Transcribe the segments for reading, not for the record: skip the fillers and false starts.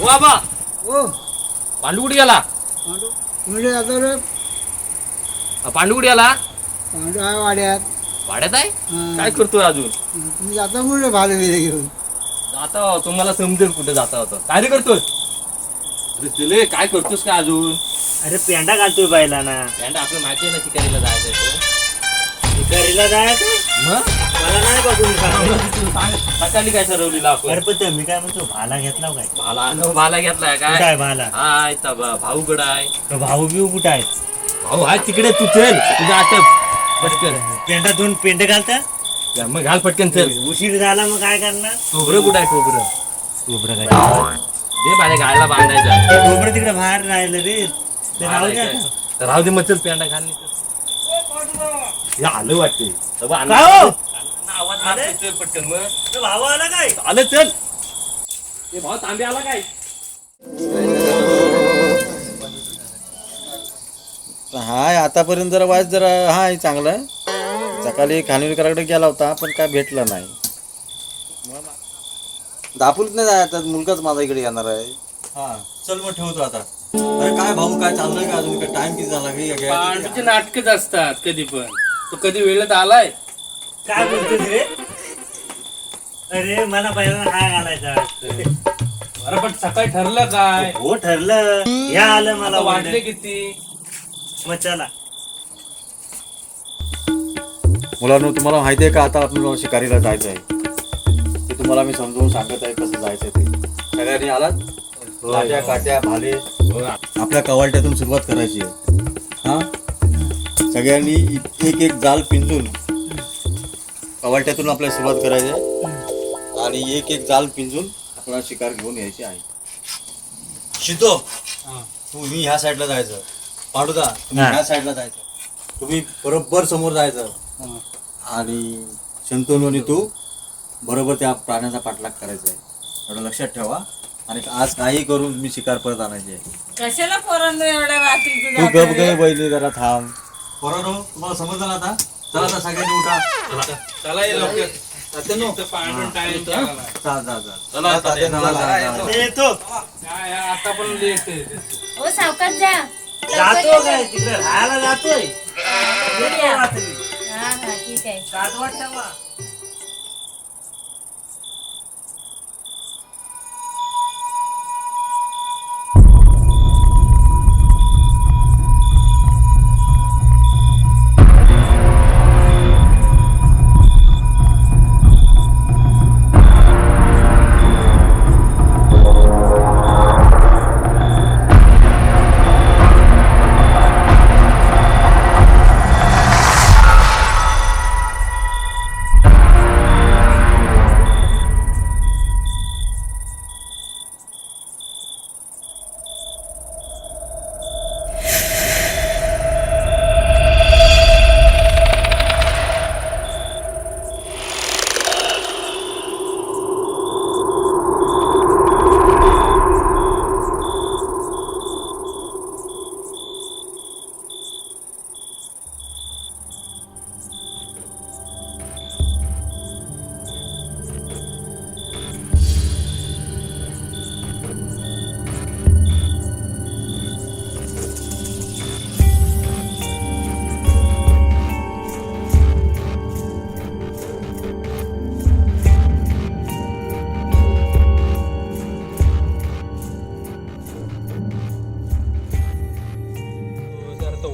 बाबा ओ पांडू कुठे गेला? पांडू म्हणजे आता रे पांडू कुठे गेला? पांडू आहे वाड्यात. वाड्यात आहे? हा. काय करतोय अजून? तुम्ही जाता कुठे भाले बिले घेऊन? जाता तुम्हाला समजेल कुठे जाता होता. काय रे करतोय? अरे तिले काय करतोस का अजून? अरे पेंडा घालतोय बायला ना. त्यांना आपलं माहिती आहे ना शिकारीला जायचं. शिकारीला जायचं मग मला नाही बघून सकाळी काय ठरवलेलं आपण? अरे पण मी काय म्हणतो भाला घेतला काय? भाला घेतलाय कुठं काय? आहे भाला? हा इथं भाऊ गड आहे. तो भाऊ बिऊ कुठं आहे? भाऊ आहे तिकडे. तू चल तुझा आटप पटकन. पेंडा दोन पेंडे घालता या, मग घाल पटकन चल. उशीर झाला मग काय करणार? खोबरं कुठं आहे? खोबरं खोबरं काय दे माझ्या गायला बांधायचं आहे. खोबरं तिकडे बाहेर राहिलं रे. ते राहू द्या ना. तर राहू दे मग चल पेंडा घाल. हे आलं वाटते. का हो? आवाज मारतोय, चल पटकन मग. तो भाऊ आला काय? आलं चल. ते भाऊ तांबे आला काय? हाय आतापर्यंत जरा वाज जरा हाय चांगला. सकाळी खानविलकराकडे गेला होता पण काय भेटला नाही. दापूरच नाही जायचं मुलगाच माझा इकडे येणार आहे. हा चल मग ठेवतो आता. अरे काय भाऊ काय चाललंय का अजून? काय टाइम किती झाला? पांडूचे नाटकच असतात कधी पण. तो कधी वेळेत आलाय? काय बोलतोस रे? अरे मला पहिला हा घालायचा असतं. अरे पण सकाळी ठरलं काय? हो ठरलं. या आलं मला आता वाटले वाटले किती? मग चला. मुलांनो तुम्हाला माहिती आहे का आता आपण शिकारीला जायचं आहे. ते तुम्हाला मी समजावून सांगत आहे कसं जायचं ते. सगळ्यांनी आलात? काट्या काट्या भाले आपल्या कवालट्यातून सुरुवात करायची आहे. हा सगळ्यांनी एक एक जाल पिंजून कवालट्यातून आपल्याला सुरुवात करायची आहे आणि एक एक जाल पिंजून आपल्याला शिकार घेऊन यायची आहे. शितो तुम्ही ह्या साईडला जायचं. पांडुदा तुम्ही ह्या साईडला जायचं. तुम्ही बरोबर समोर जायचं आणि शंतनू आणि तू बरोबर त्या प्राण्याचा पाठलाग करायचा आहे. एवढं लक्षात ठेवा. आणि आज काही करून मी शिकार परत आणायची आहे. कशाला पोरांनो एवढ्या रात्री तू गप गे बैली जरा थांब. पोरांनो तुम्हाला समजलं ना आता? चला आता सगळ्यांनी उठा. चला ये लवकर. पांडू टाइम जा जा जा चला, जा, जा, जा, जा, जा. येतो. आता पण येते. ओ सावकाश जा. जातो काय तिकडे राहायला जातोय. येतो हा रात्री. हा ठीक आहे. 7 वाजता.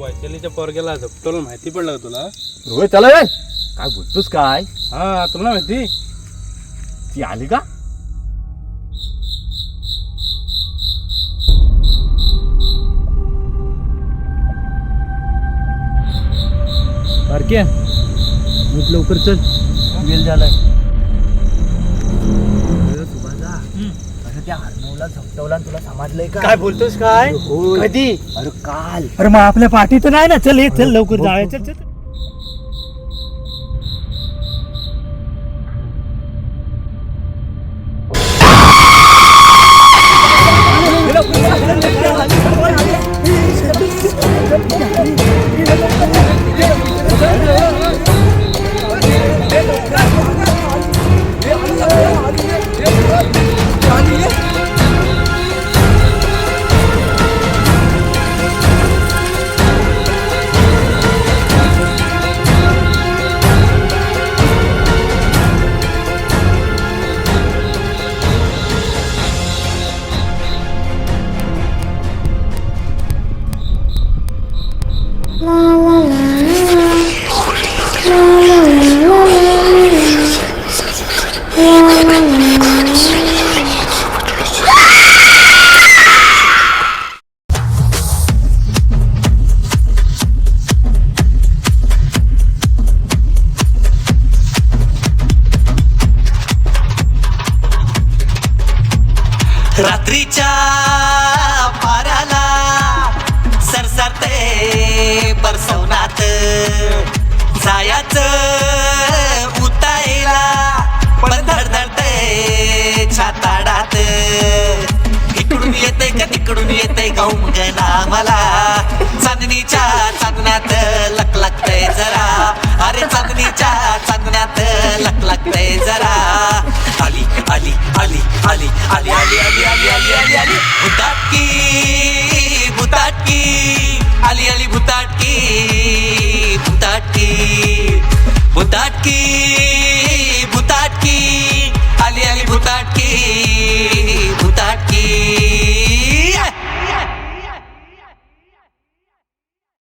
वैशालीच्या पोरग्याला झपटवलं माहिती पडलं का तुला? रोहित चला रे. काय बोलतोस काय? हा तुला माहिती? ती आली का? बारक्या नीट लवकर चल. वेळ झालाय. सुभाषा, अरे त्या झपटवला आणि तुला समजलंय का? काय बोलतोस काय? होय. कधी? अरे काल. अरे मग आपल्या पाठी तर नाही ना, चल ये, चल लवकर जाऊया, चल चल. रात्रीच्या पाऱ्याला सरसरते परसवनात जायाचं उतायला पण धडधडते छाताडात इकडून येते का तिकडून येते गौमगना मला चांदणीच्या चांदण्यात लकलकते जरा अरे चांदणीच्या चांदण्यात लकलकते जरा आली आली आली आली आली आली आली आली आली आली आली भुताटकी भुताटकी आली आली भुताटकी भुताटकी भुताटकी